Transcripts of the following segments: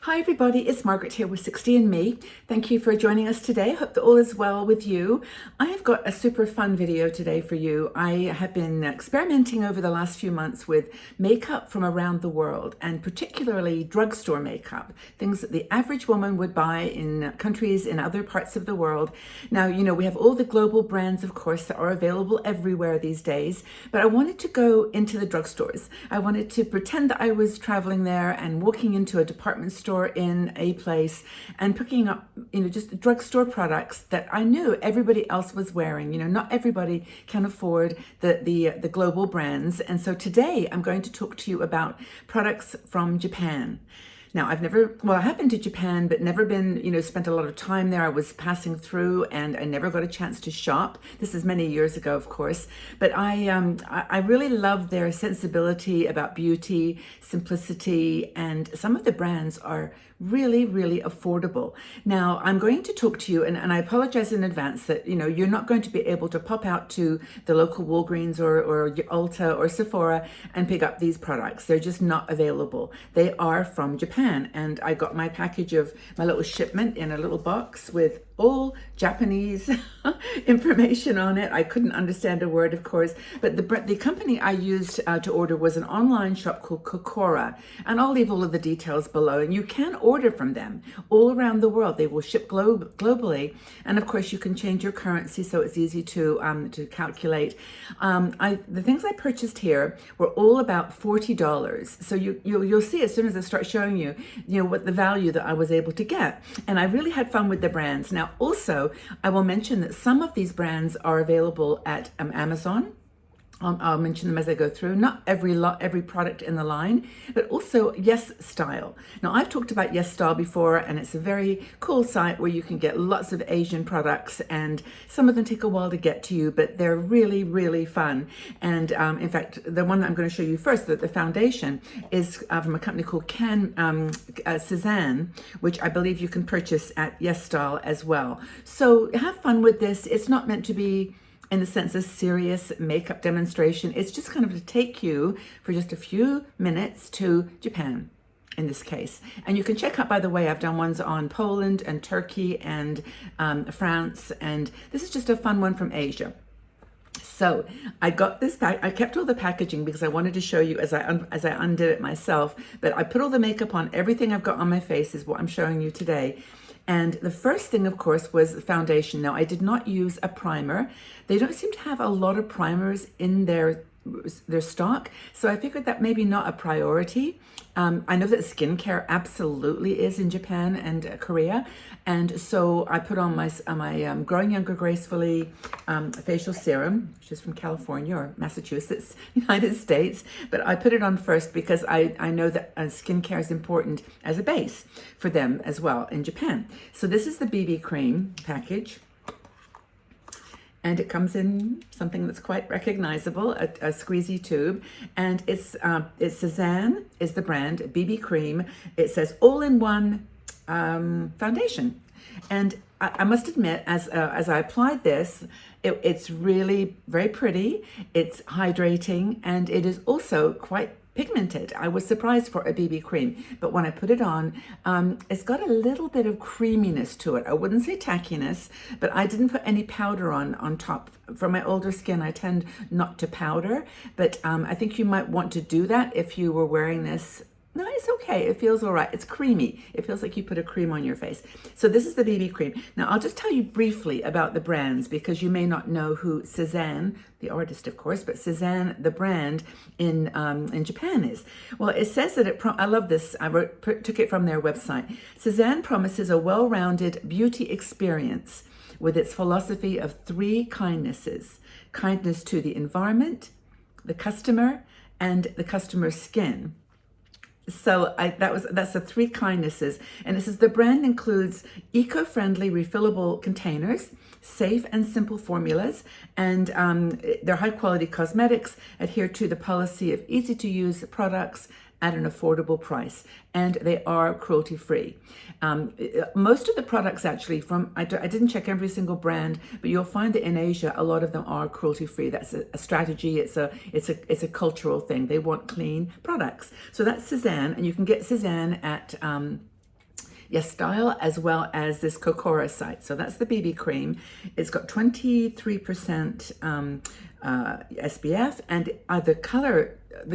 Hi everybody, it's Margaret here with 60andMe. Thank you for joining us today. Hope that all is well with you. I have got a super fun video today for you. I have been experimenting over the last few months with makeup from around the world, and particularly drugstore makeup, things that the average woman would buy in countries in other parts of the world. Now, you know, we have all the global brands, of course, that are available everywhere these days, but I wanted to go into the drugstores. I wanted to pretend that I was traveling there and walking into a department store in a place and picking up, just drugstore products that I knew everybody else was wearing. Not everybody can afford the global brands. And so today I'm going to talk to you about products from Japan. Now, I have been to Japan, but never been, spent a lot of time there. I was passing through and I never got a chance to shop. This is many years ago, of course, but I really love their sensibility about beauty, simplicity, and some of the brands are really, really affordable. Now, I'm going to talk to you, and I apologize in advance that, you're not going to be able to pop out to the local Walgreens or Ulta or Sephora and pick up these products. They're just not available. They are from Japan, and I got my package of my little shipment in a little box with all Japanese information on it. I couldn't understand a word, of course, but the company I used to order was an online shop called Kokora, and I'll leave all of the details below, and you can order from them all around the world. They will ship globally, and of course you can change your currency, so it's easy to calculate. The things I purchased here were all about $40, so you'll see as soon as I start showing you, what the value that I was able to get, and I really had fun with the brands. Now, also, I will mention that some of these brands are available at Amazon. I'll mention them as I go through. Not every product in the line, but also Yes Style. Now, I've talked about Yes Style before, and it's a very cool site where you can get lots of Asian products, and some of them take a while to get to you, but they're really, really fun. And in fact, the one that I'm going to show you first, the foundation, is from a company called Cezanne, which I believe you can purchase at Yes Style as well. So have fun with this. It's not meant to be, in the sense, a serious makeup demonstration. It's just kind of to take you for just a few minutes to Japan in this case. And you can check out, by the way, I've done ones on Poland and Turkey and France, and this is just a fun one from Asia. So I got this pack. I kept all the packaging because I wanted to show you as I undid it myself, but I put all the makeup on. Everything I've got on my face is what I'm showing you today. And the first thing, of course, was foundation. Now, I did not use a primer. They don't seem to have a lot of primers in their stock, so I figured that maybe not a priority. I know that skincare absolutely is in Japan and Korea, and so I put on my Growing Younger Gracefully facial serum, which is from California or Massachusetts, United States, but I put it on first because I know that skincare is important as a base for them as well in Japan. So this is the BB cream package. And it comes in something that's quite recognizable, a squeezy tube. And it's Cezanne is the brand, BB cream. It says all-in-one foundation. And I must admit, as I applied this, it's really very pretty. It's hydrating, and it is also quite pigmented. I was surprised for a BB cream, but when I put it on, it's got a little bit of creaminess to it. I wouldn't say tackiness, but I didn't put any powder on top. For my older skin, I tend not to powder, but I think you might want to do that if you were wearing this. No, it's okay. It feels all right. It's creamy. It feels like you put a cream on your face. So this is the BB cream. Now, I'll just tell you briefly about the brands because you may not know who Cezanne, the artist, of course, but Cezanne, the brand in Japan is. Well, it says that I love this. I took it from their website. Cezanne promises a well-rounded beauty experience with its philosophy of three kindnesses: kindness to the environment, the customer, and the customer's skin. So that's the three kindnesses. And it says the brand includes eco-friendly refillable containers, safe and simple formulas, and their high-quality cosmetics adhere to the policy of easy-to-use products at an affordable price, and they are cruelty-free. Most of the products actually I didn't check every single brand, but you'll find that in Asia, a lot of them are cruelty-free. That's a strategy. It's a cultural thing. They want clean products. So that's Cezanne, and you can get Cezanne at Yes Style, as well as this Kokora site. So that's the BB cream. It's got 23% SPF, and the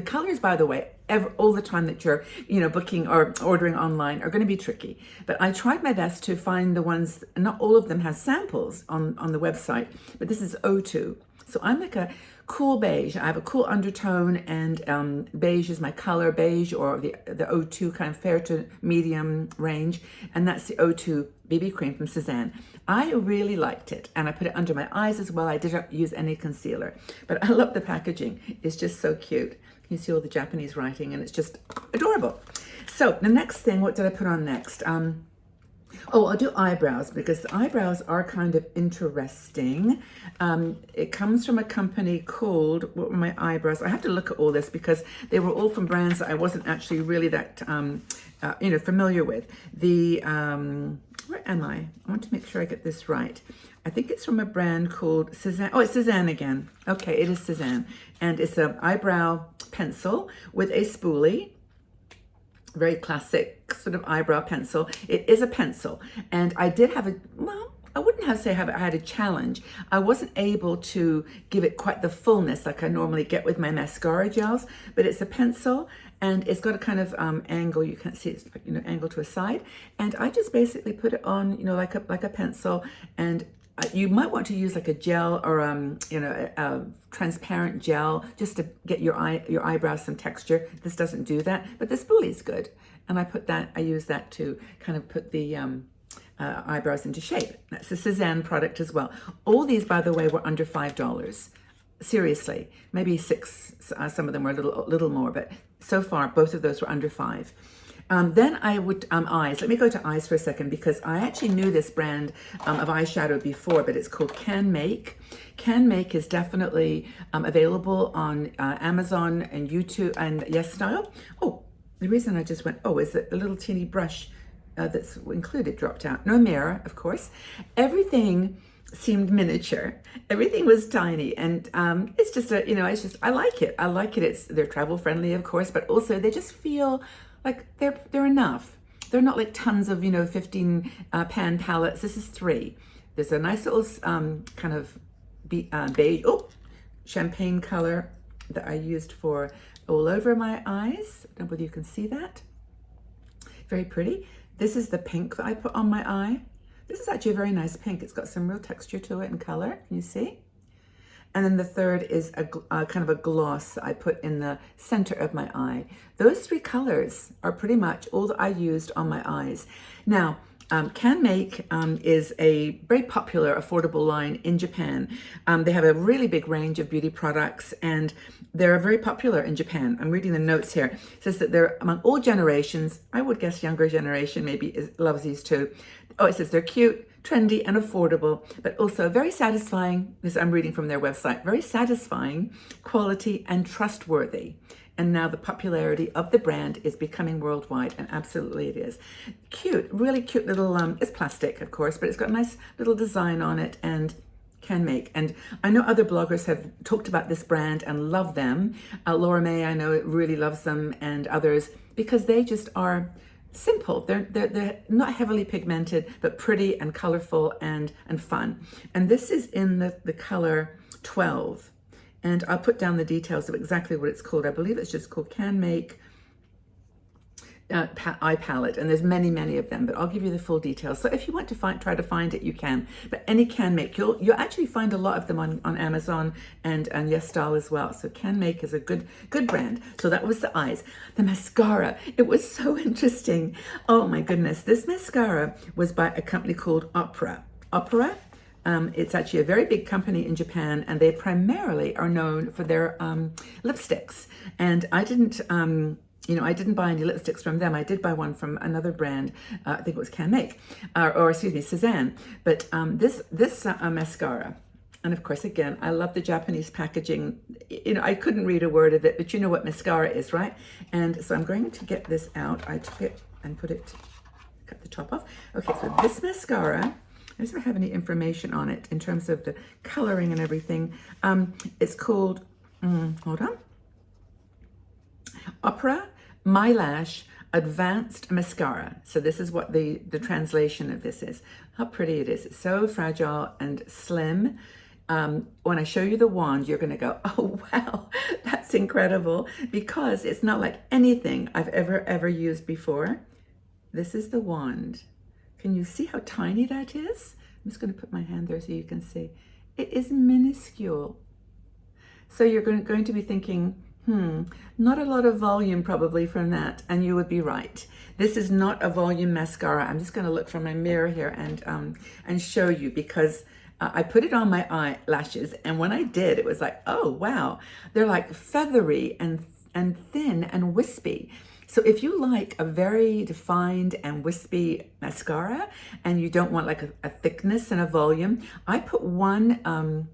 colors, by the way, all the time that you're, booking or ordering online are going to be tricky. But I tried my best to find the ones, not all of them have samples on the website, but this is O2. So I'm like a cool beige. I have a cool undertone, and beige is my color, beige or the O2 kind of fair to medium range. And that's the O2 BB cream from Cezanne. I really liked it, and I put it under my eyes as well. I didn't use any concealer, but I love the packaging. It's just so cute. You see all the Japanese writing, and it's just adorable. So the next thing, what did I put on next? Oh, I'll do eyebrows, because the eyebrows are kind of interesting. It comes from a company called, what were my eyebrows? I have to look at all this because they were all from brands that I wasn't actually really that, familiar with. Where am I? I want to make sure I get this right. I think it's from a brand called Cezanne. Oh, it's Cezanne again. Okay, it is Cezanne. And it's an eyebrow pencil with a spoolie. Very classic sort of eyebrow pencil. It is a pencil, and I did have I wouldn't have I had a challenge. I wasn't able to give it quite the fullness like I normally get with my mascara gels, but it's a pencil, and it's got a kind of angle. You can't see it's angle to a side, and I just basically put it on like a pencil. And you might want to use like a gel or a transparent gel just to get your eyebrows some texture. This doesn't do that, but the spoolie is good, and I use that to kind of put the eyebrows into shape. That's a Cezanne product as well. All these, by the way, were under $5. Seriously, maybe $6. Some of them were a little more, but so far both of those were under $5. Then I would, eyes. Let me go to eyes for a second, because I actually knew this brand of eyeshadow before, but it's called Canmake. Canmake is definitely available on Amazon and YouTube and Yes Style. Oh, the reason I just went, is that the little teeny brush that's included dropped out. No mirror, of course. Everything seemed miniature. Everything was tiny, and it's just I like it. I like it. They're travel friendly, of course, but also they just feel like they're enough. They're not like tons of 15 pan palettes. This is 3. There's a nice little kind of beige, champagne color that I used for all over my eyes. I don't know whether you can see that. Very pretty. This is the pink that I put on my eye. This is actually a very nice pink. It's got some real texture to it and color. Can you see? And then the third is a kind of a gloss I put in the center of my eye. Those 3 colors are pretty much all that I used on my eyes. Now, Canmake is a very popular, affordable line in Japan. They have a really big range of beauty products, and they're very popular in Japan. I'm reading the notes here. It says that they're among all generations. I would guess younger generation maybe loves these too. Oh, it says they're cute, trendy, and affordable, but also very satisfying. This I'm reading from their website. Very satisfying, quality, and trustworthy. And now the popularity of the brand is becoming worldwide, and absolutely it is. Cute, really cute little, it's plastic, of course, but it's got a nice little design on it, and Canmake. And I know other bloggers have talked about this brand and love them. Laura May, I know, really loves them, and others, because they just are simple. They're not heavily pigmented, but pretty and colorful and fun. And this is in the color 12. And I'll put down the details of exactly what it's called. I believe it's just called Canmake eye palette, and there's many of them, but I'll give you the full details. So if you want to try to find it, you can. But any Canmake, you'll actually find a lot of them on Amazon and Yes Style as well. So Canmake is a good brand. So that was the eyes. The mascara, it was so interesting. Oh my goodness, this mascara was by a company called Opera. It's actually a very big company in Japan, and they primarily are known for their lipsticks. And I didn't buy any lipsticks from them. I did buy one from another brand. I think it was Canmake, or excuse me, Cezanne. But this mascara, and of course, again, I love the Japanese packaging. I couldn't read a word of it, but you know what mascara is, right? And so I'm going to get this out. I took it and cut the top off. Okay, so this mascara, I don't have any information on it in terms of the coloring and everything. It's called, hold on, Opera My Lash Advanced Mascara. So this is what the translation of this is. How pretty it is. It's so fragile and slim. When I show you the wand, you're going to go, oh, wow, that's incredible, because it's not like anything I've ever used before. This is the wand. Can you see how tiny that is? I'm just going to put my hand there so you can see. It is minuscule. So you're going to be thinking, not a lot of volume probably from that, and you would be right. This is not a volume mascara. I'm just going to look from my mirror here and show you, because I put it on my eyelashes, and when I did, it was like, oh wow, they're like feathery and thin and wispy. So if you like a very defined and wispy mascara and you don't want like a thickness and a volume, I put one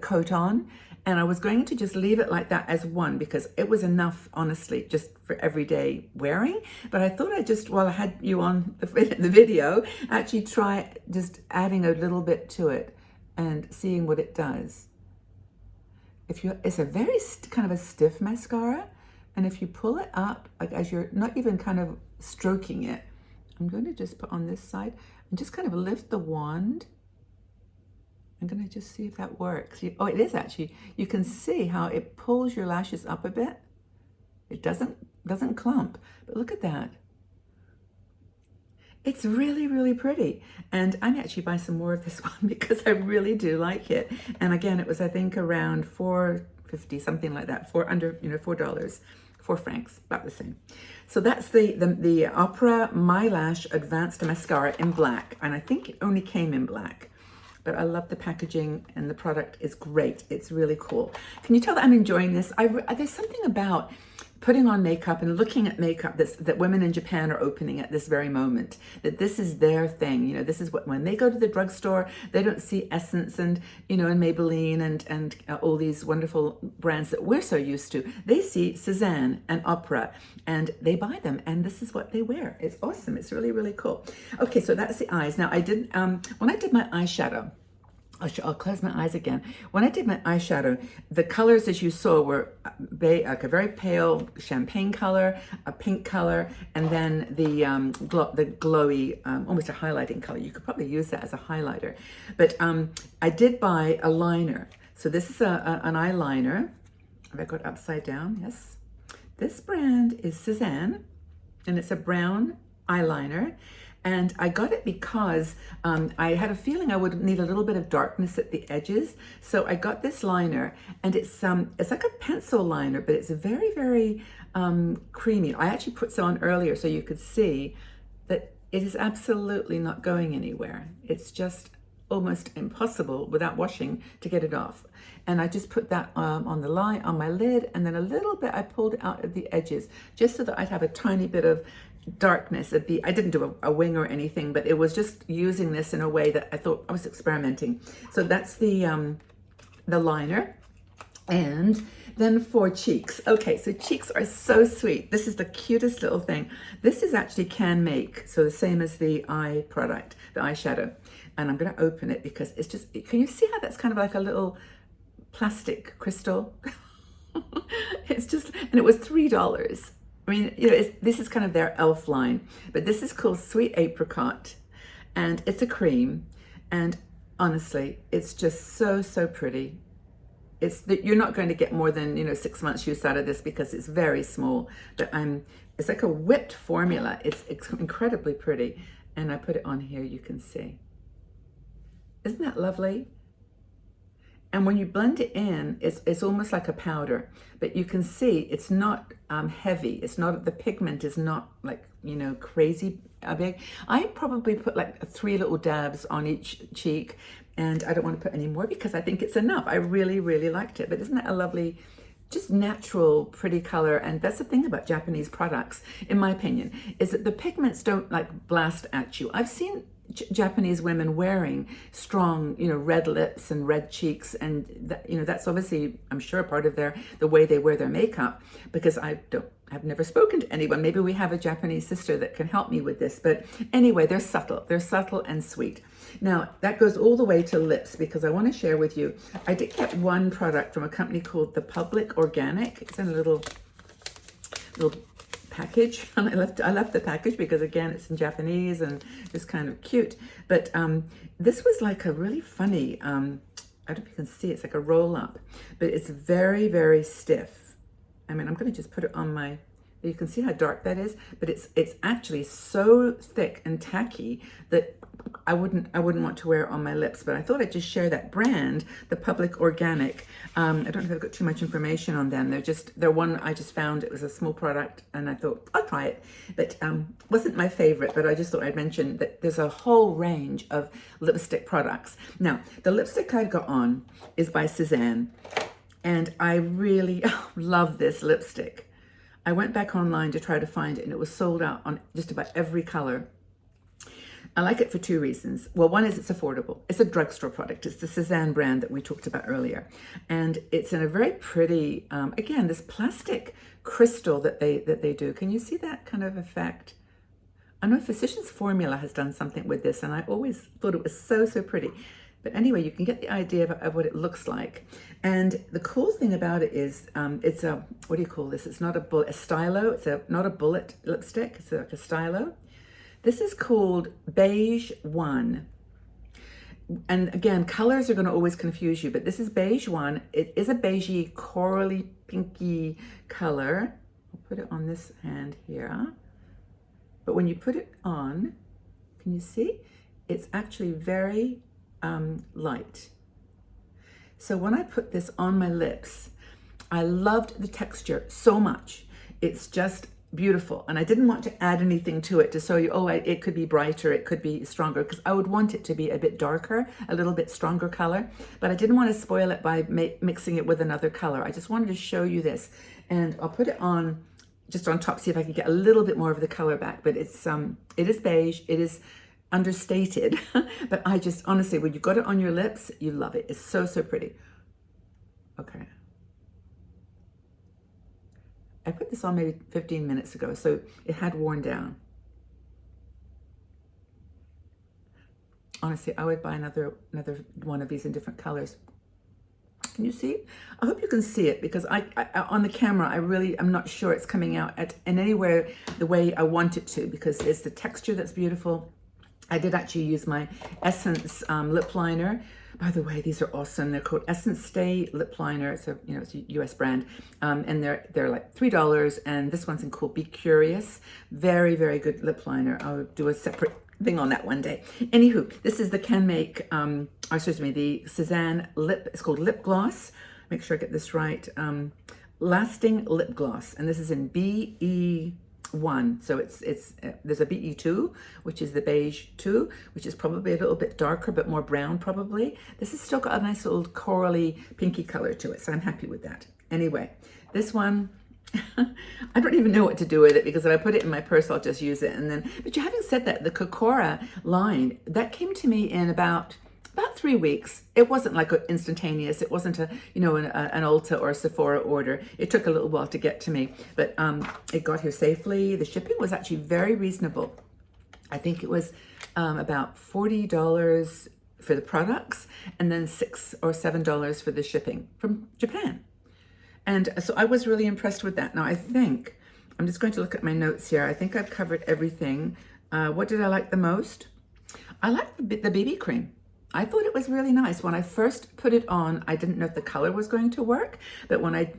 coat on, and I was going to just leave it like that as one, because it was enough, honestly, just for everyday wearing. But I thought I'd just, while I had you on the video, actually try just adding a little bit to it and seeing what it does. It's a very kind of a stiff mascara, and if you pull it up, like as you're not even kind of stroking it, I'm going to just put on this side and just kind of lift the wand. I'm going to just see if that works. Oh, it is actually. You can see how it pulls your lashes up a bit. It doesn't clump, but look at that. It's really, really pretty. And I'm actually buying some more of this one because I really do like it. And again, it was, I think, around $4.50, something like that, $4, 4 francs, about the same. So that's the Opera My Lash Advanced Mascara in black. And I think it only came in black. But I love the packaging, and the product is great. It's really cool. Can you tell that I'm enjoying this? There's something about putting on makeup and looking at makeup that women in Japan are opening at this very moment, that this is their thing. You know, this is what, when they go to the drugstore, they don't see Essence and, and Maybelline and all these wonderful brands that we're so used to. They see Cezanne and Opera, and they buy them, and this is what they wear. It's awesome. It's really, really cool. Okay, so that's the eyes. Now I did, when I did my eyeshadow, I'll close my eyes again. When I did my eyeshadow, the colors, as you saw, were like a very pale champagne color, a pink color, and then the glowy, almost a highlighting color. You could probably use that as a highlighter. But I did buy a liner. So this is an eyeliner. Have I got upside down? Yes. This brand is Cezanne, and it's a brown eyeliner. And I got it because I had a feeling I would need a little bit of darkness at the edges. So I got this liner, and it's like a pencil liner, but it's very, very creamy. I actually put some on earlier so you could see that it is absolutely not going anywhere. It's just almost impossible without washing to get it off. And I just put that on the line, on my lid, and then a little bit I pulled it out at the edges, just so that I'd have a tiny bit of darkness at the, I didn't do a wing or anything, but it was just using this in a way that I thought I was experimenting. So that's the liner. And then for cheeks. Okay, so cheeks are so sweet. This is the cutest little thing. This is actually Canmake, so the same as the eye product, the eyeshadow. And I'm going to open it because it's just, can you see how that's kind of like a little plastic crystal? It's just, and it was $3. I mean, this is kind of their elf line, but this is called Sweet Apricot, and it's a cream, and honestly, it's just so, so pretty. It's that you're not going to get more than 6 months use out of this because it's very small, but it's like a whipped formula. It's incredibly pretty, and I put it on here. You can see. Isn't that lovely? And when you blend it in, it's almost like a powder, but you can see it's not heavy. It's not, the pigment is not like, crazy big. I probably put like 3 little dabs on each cheek, and I don't want to put any more because I think it's enough. I really, really liked it. But isn't that a lovely, just natural, pretty color? And that's the thing about Japanese products, in my opinion, is that the pigments don't like blast at you. I've seen Japanese women wearing strong, red lips and red cheeks, and that, that's obviously, I'm sure, part of the way they wear their makeup, because I've never spoken to anyone. Maybe we have a Japanese sister that can help me with this, but anyway, they're subtle and sweet. Now that goes all the way to lips, because I want to share with you, I did get one product from a company called The Public Organic. It's in a little package. And I left the package because, again, it's in Japanese and it's kind of cute. But this was like a really funny, I don't know if you can see, it's like a roll up, but it's very, very stiff. I mean, I'm going to just put it on my, you can see how dark that is, but it's actually so thick and tacky that I wouldn't want to wear it on my lips. But I thought I'd just share that brand, the Public Organic. I don't know if I've got too much information on them. They're one I just found. It was a small product and I thought I'll try it, but wasn't my favorite. But I just thought I'd mention that there's a whole range of lipstick products. Now, the lipstick I got on is by Cezanne, and I really love this lipstick. I went back online to try to find it, and it was sold out on just about every color. I like it for two reasons. Well, one is it's affordable. It's a drugstore product. It's the Cezanne brand that we talked about earlier. And it's in a very pretty, again, this plastic crystal that they do. Can you see that kind of effect? I know Physicians Formula has done something with this, and I always thought it was so, so pretty. But anyway, you can get the idea of what it looks like. And the cool thing about it is it's a, what do you call this? It's not a bullet, a stylo. It's not a bullet lipstick. It's like a stylo. This is called Beige 1. And again, colors are going to always confuse you, but this is Beige 1. It is a beigey, corally, pinky color. I'll put it on this hand here. But when you put it on, can you see? It's actually very light. So when I put this on my lips, I loved the texture so much. It's just beautiful. And I didn't want to add anything to it to show you, oh, it could be brighter, it could be stronger, because I would want it to be a bit darker, a little bit stronger color. But I didn't want to spoil it by mixing it with another color. I just wanted to show you this. And I'll put it on just on top, see if I can get a little bit more of the color back. But it's it is beige, it is understated, but I just, honestly, when you got it on your lips, you love it. It's so, so pretty. Okay. I put this on maybe 15 minutes ago, so it had worn down. Honestly, I would buy another one of these in different colors. Can you see? I hope you can see it, because I on the camera, I'm not sure it's coming out in anywhere the way I want it to, because it's the texture that's beautiful. I did actually use my Essence lip liner. By the way, these are awesome. They're called Essence Stay Lip Liner. It's it's a US brand, and they're like $3. And this one's in called Be Curious. Very, very good lip liner. I'll do a separate thing on that one day. Anywho, this is the Canmake, the Cezanne lip. It's called Lip Gloss. Make sure I get this right. Lasting Lip Gloss, and this is in BE1. So there's a BE2, which is the beige 2, which is probably a little bit darker but more brown probably. This has still got a nice little corally pinky color to it, so I'm happy with that. Anyway, this one I don't even know what to do with it, because if I put it in my purse I'll just use it. And then, but having said that, the Kokora line that came to me in about 3 weeks. It wasn't like instantaneous. It wasn't an Ulta or a Sephora order. It took a little while to get to me, but it got here safely. The shipping was actually very reasonable. I think it was about $40 for the products, and then $6 or $7 for the shipping from Japan. And so I was really impressed with that. Now I think, I'm just going to look at my notes here. I think I've covered everything. What did I like the most? I liked the BB cream. I thought it was really nice. When I first put it on, I didn't know if the color was going to work, but when I,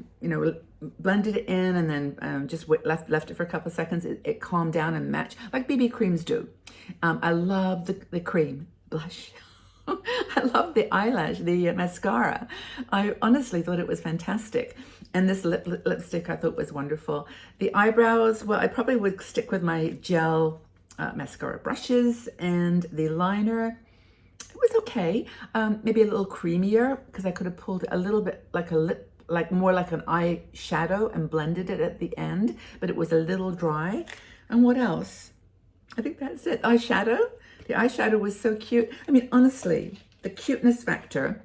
blended it in and then just left it for a couple of seconds, it calmed down and matched like BB creams do. I love the cream blush. I love the eyelash, the mascara. I honestly thought it was fantastic. And this lipstick I thought was wonderful. The eyebrows, well, I probably would stick with my gel mascara brushes, and the liner, it was okay. Maybe a little creamier, because I could have pulled a little bit like more like an eyeshadow and blended it at the end, but it was a little dry. And what else? I think that's it. Eyeshadow. The eyeshadow was so cute. I mean, honestly, the cuteness factor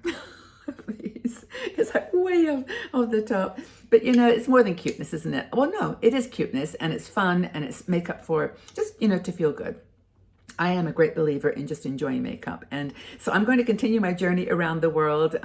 of these is like way off the top. But it's more than cuteness, isn't it? Well, no, it is cuteness, and it's fun, and it's makeup for just, to feel good. I am a great believer in just enjoying makeup. And so I'm going to continue my journey around the world.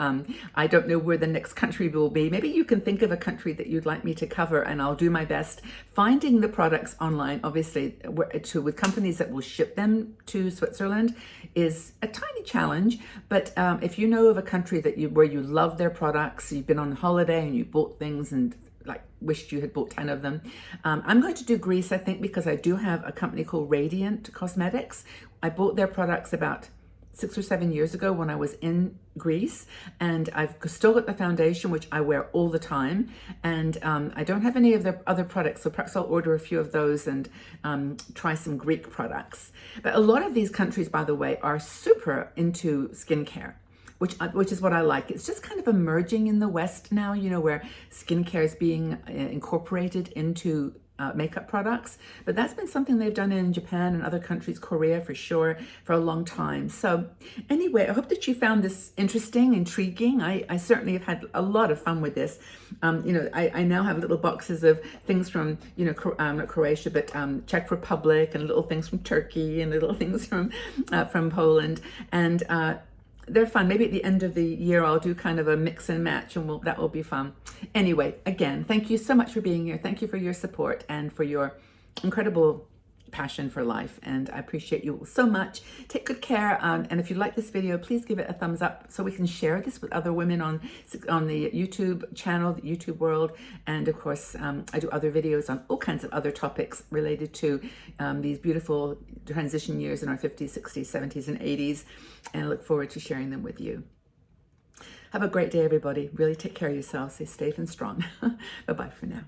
I don't know where the next country will be. Maybe you can think of a country that you'd like me to cover, and I'll do my best. Finding the products online, obviously, with companies that will ship them to Switzerland is a tiny challenge. But if you know of a country where you love their products, you've been on holiday and you bought things and like wished you had bought 10 of them. I'm going to do Greece, I think, because I do have a company called Radiant Cosmetics. I bought their products about 6 or 7 years ago when I was in Greece, and I've still got the foundation, which I wear all the time, and I don't have any of their other products, so perhaps I'll order a few of those and try some Greek products. But a lot of these countries, by the way, are super into skincare, which is what I like. It's just kind of emerging in the West now, you know, where skincare is being incorporated into makeup products. But that's been something they've done in Japan and other countries, Korea for sure, for a long time. So anyway, I hope that you found this interesting, intriguing. I certainly have had a lot of fun with this. You know, I now have little boxes of things from, you know, not Croatia, but Czech Republic, and little things from Turkey, and little things from Poland. And they're fun. Maybe at the end of the year, I'll do kind of a mix and match, and that will be fun. Anyway, again, thank you so much for being here. Thank you for your support and for your incredible passion for life. And I appreciate you so much. Take good care. And if you like this video, please give it a thumbs up so we can share this with other women on the YouTube channel, the YouTube world. And of course, I do other videos on all kinds of other topics related to these beautiful transition years in our 50s, 60s, 70s, and 80s. And I look forward to sharing them with you. Have a great day, everybody. Really take care of yourselves. Stay safe and strong. Bye-bye for now.